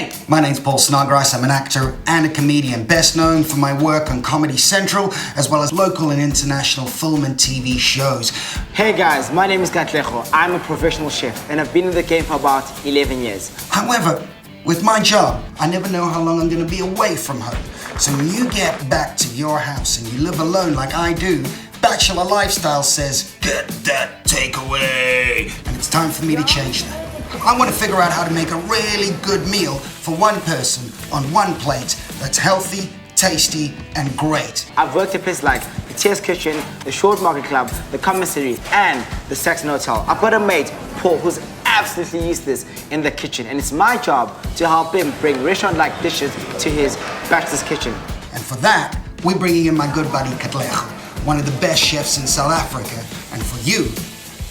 name? My name's Paul Snodgrass. I'm an actor and a comedian, best known for my work on Comedy Central, as well as local and international film and TV shows. Hey guys, my name is Katlejo. I'm a professional chef and I've been in the game for about 11 years. However, with my job, I never know how long I'm going to be away from home. So when you get back to your house and you live alone like I do, Bachelor Lifestyle says, get that takeaway. And it's time for me to change that. I want to figure out how to make a really good meal for one person on one plate that's healthy, tasty, and great. I've worked at places like the Tears Kitchen, the Short Market Club, the Commissary, and the Saxon Hotel. I've got a mate, Paul, who's absolutely useless in the kitchen, and it's my job to help him bring restaurant-like dishes to his bachelor's kitchen. And for that, we're bringing in my good buddy Katlejo, one of the best chefs in South Africa, and for you,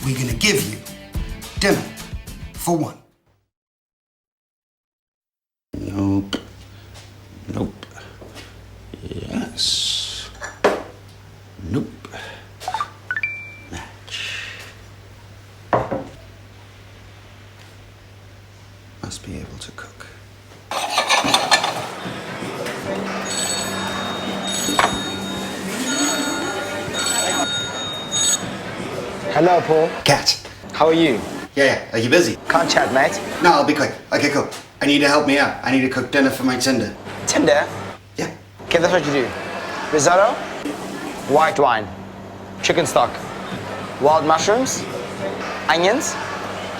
we're gonna give you dinner for one. Nope. Nope. Yes. Nope. Match. Must be able to cook. Hello, Paul. Kat. How are you? Yeah, are you busy? Can't chat, mate. No, I'll be quick. Okay, cool. I need you to help me out. I need to cook dinner for my Tinder. Tinder? Yeah. Okay, that's what you do. Risotto, white wine, chicken stock, wild mushrooms, onions,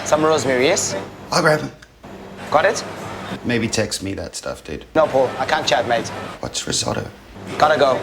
some rosemary, yes? I'll grab him. Got it? Maybe text me that stuff, dude. No, Paul, I can't chat, mate. What's risotto? Gotta go.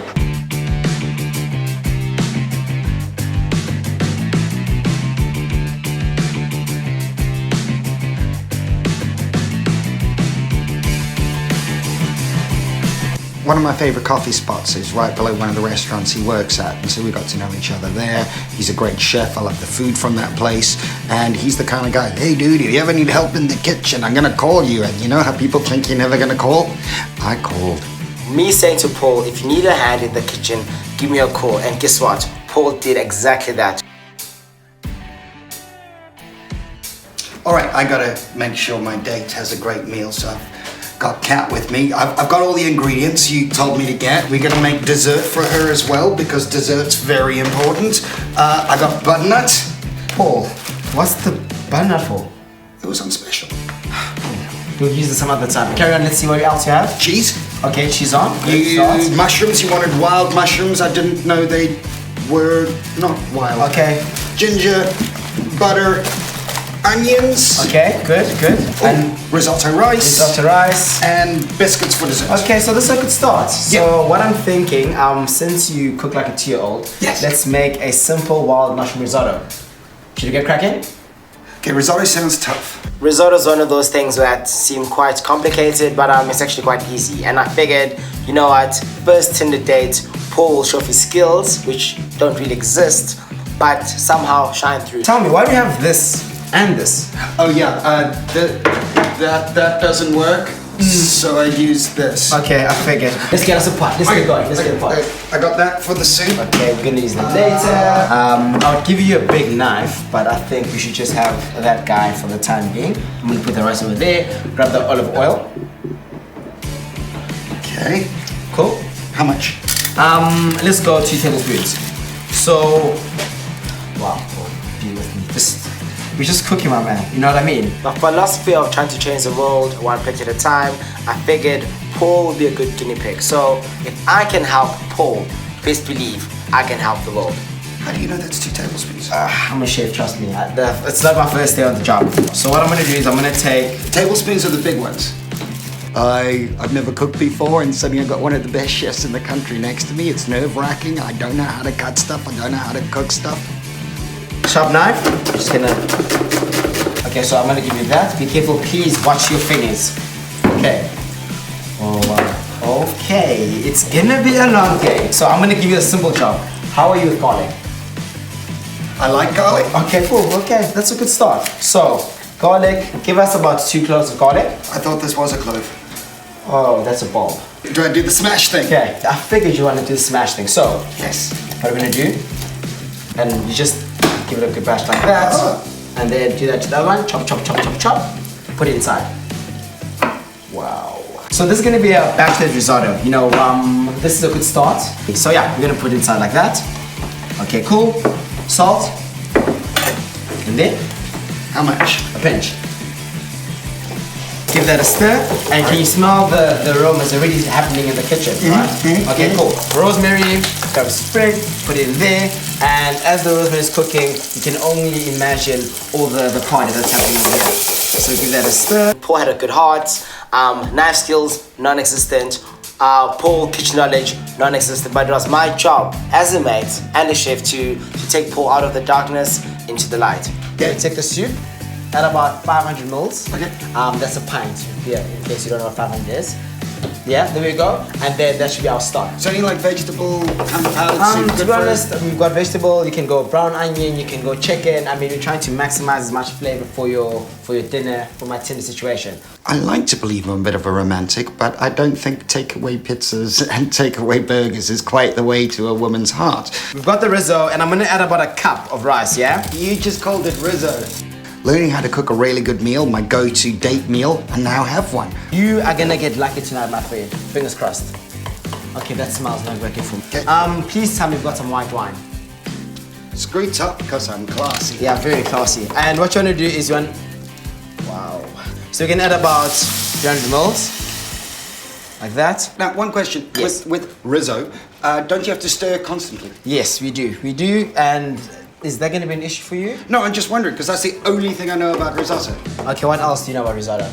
One of my favorite coffee spots is right below one of the restaurants he works at, and so we got to know each other there. He's a great chef. I love the food from that place, and he's the kind of guy, hey dude, if you ever need help in the kitchen, I'm gonna call you. And you know how people think you're never gonna call? I called. Me saying to Paul, if you need a hand in the kitchen, give me a call. And guess what? Paul did exactly that. All right, I gotta make sure my date has a great meal, so I've got Kat with me. I've got all the ingredients you told me to get. We're gonna make dessert for her as well, because dessert's very important. I got butternut. Paul, what's the butternut for? It was on special. We'll use this some other time. Carry on, let's see what else you have. Cheese. Okay, cheese on. Mushrooms, you wanted wild mushrooms. I didn't know they were not wild. Okay. Ginger, butter, onions. Okay, good. And risotto rice. Risotto rice. And biscuits for dessert. Okay, so this is a good start. Yeah. So what I'm thinking, since you cook like a 2-year-old, yes, let's make a simple wild mushroom risotto. Should we get cracking? Okay, risotto sounds tough. Risotto is one of those things that seem quite complicated, but it's actually quite easy. And I figured, you know what, first Tinder date, Paul will show off his skills, which don't really exist, but somehow shine through. Tell me, why do you have this and this? Oh yeah, that doesn't work, so I use this. Okay, I figured. Let's get us a pot. Let's get going. Let's get a pot. I got that for the soup. Okay, we're gonna use that later. I would give you a big knife, but I think we should just have that guy for the time being. I'm gonna put the rice over there. Grab the olive oil. Okay. Cool. How much? Let's go 2 tablespoons. So, wow, be with me. We're just cooking, my man. You know what I mean? My philosophy of trying to change the world one plate at a time, I figured Paul would be a good guinea pig. So if I can help Paul, best believe I can help the world. How do you know that's 2 tablespoons? I'm a chef, trust me. It's not my first day on the job. So what I'm gonna do is I'm gonna take... Tablespoons are the big ones. I've never cooked before, and suddenly I've got one of the best chefs in the country next to me. It's nerve-wracking. I don't know how to cut stuff. I don't know how to cook stuff. Sharp knife. Just gonna... Okay, so I'm gonna give you that. Be careful, please watch your fingers. Okay. Oh, wow. Okay, it's gonna be a long day. So I'm gonna give you a simple job. How are you with garlic? I like garlic. Okay, cool. Okay, that's a good start. So, garlic, give us about 2 cloves of garlic. I thought this was a clove. Oh, that's a bulb. Do I do the smash thing? Okay, I figured you wanted to do the smash thing. So, yes. What we're gonna do, and you just give it a good bash like that, and then do that to the other one, chop, chop, chop, chop, chop, put it inside. Wow. So this is gonna be a battered risotto. You know, this is a good start. So yeah, we're gonna put it inside like that. Okay, cool. Salt. And then, How much? a pinch. Give that a stir, and can you smell the aromas already happening in the kitchen, right? Okay, cool. Rosemary, grab a sprig, put it in there, and as the rosemary is cooking, you can only imagine all the party that's happening over here. So give that a stir. Paul had a good heart, knife skills, non-existent, Paul kitchen knowledge, non-existent, but it was my job as a mate and a chef to take Paul out of the darkness into the light. Okay, take the soup. At about 500 mils. Okay. That's a pint. Yeah, in case you don't know what 500 is. Yeah, there we go. And then that should be our stock. So you like vegetable kind of powdered soup? To be honest, we've got vegetable. You can go brown onion. You can go chicken. I mean, we're trying to maximize as much flavor for your dinner, for my Tinder situation. I like to believe I'm a bit of a romantic, but I don't think takeaway pizzas and takeaway burgers is quite the way to a woman's heart. We've got the risotto, and I'm gonna add about a cup of rice. Yeah. You just called it risotto. Learning how to cook a really good meal, my go-to date meal, and now have one. You are gonna get lucky tonight, my friend. Fingers crossed. Okay, that smells not working for me. Okay. Please tell me you've got some white wine. Screw top because I'm classy. Yeah, very classy. And what you want to do is wow. So you can add about 300 mils, like that. Now, one question. Yes. With risotto, don't you have to stir constantly? Yes, we do. We do, and is that going to be an issue for you? No, I'm just wondering because that's the only thing I know about risotto. Okay, what else do you know about risotto?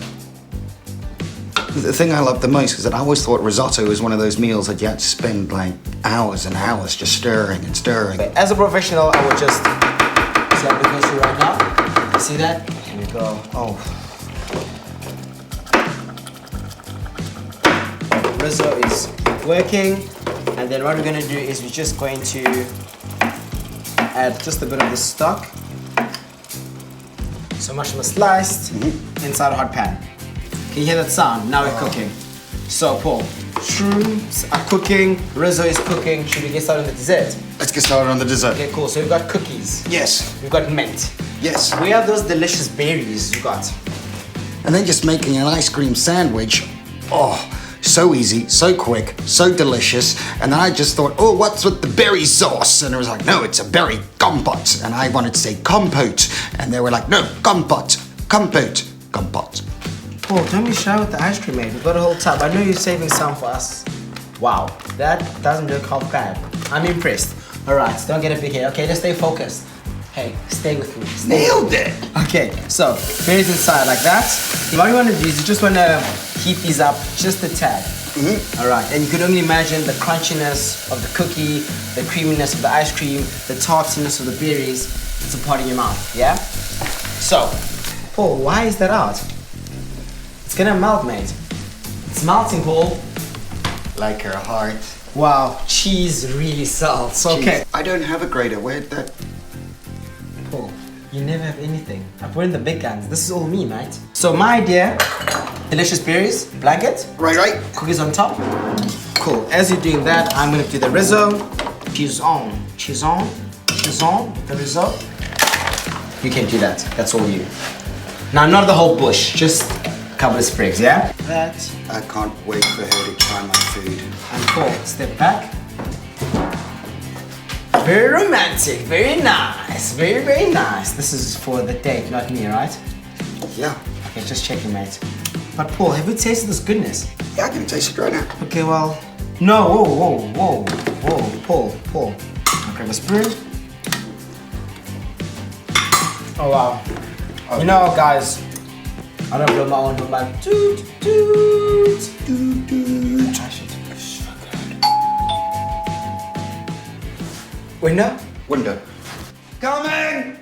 The thing I love the most is that I always thought risotto was one of those meals that you had to spend like hours and hours just stirring and stirring. Okay, as a professional, I would just slap the through right now. You see that? Here we go. Oh. Risotto is working, and then what we're going to do is we're just going to add just a bit of the stock. So mushroom is sliced inside a hot pan. Can you hear that sound? Now we're cooking. So Paul, shrooms are cooking, risotto is cooking. Should we get started on the dessert? Let's get started on the dessert. Okay, cool. So we've got cookies. Yes. We've got mint. Yes. Where are those delicious berries you got? And then just making an ice cream sandwich. Oh, so easy, so quick, so delicious. And then I just thought, oh, what's with the berry sauce? And it was like, no, it's a berry compote. And I wanted to say compote. And they were like, no, compote, compote, compote. Paul, don't be shy with the ice cream, mate. We've got a whole tub. I know you're saving some for us. Wow, that doesn't look half bad. I'm impressed. All right, don't get a big head. Okay, just stay focused. Hey, stay with me. Nailed it. Okay, so berries inside like that. What you want to do is you just want to heat these up just a tad. All right, and you could only imagine the crunchiness of the cookie, the creaminess of the ice cream, the tartiness of the berries. It's a part in your mouth, yeah? So, Paul, why is that out? It's gonna melt, mate. It's melting, Paul. Like her heart. Wow, cheese really sells. Okay. I don't have a grater. Where'd that? Paul, you never have anything. I put in the big guns. This is all me, mate. So my idea, delicious berries, blanket. Right. Cookies on top. Cool. As you're doing that, I'm gonna do the risotto. Cheese on, the risotto. You can do that. That's all you. Now, not the whole bush, just a couple of sprigs, yeah? That. I can't wait for her to try my food. And Paul, step back. Very romantic, very nice, very, very nice. This is for the date, not me, right? Yeah. Okay, just checking, mate. But Paul, have you tasted this goodness? Yeah, I can taste it right now. Okay, well, no, whoa, Paul. I'll grab a spoon. Oh, wow. You know, guys, I don't blow my own horn, but toot. Try shit. So good. Window? Window. Coming!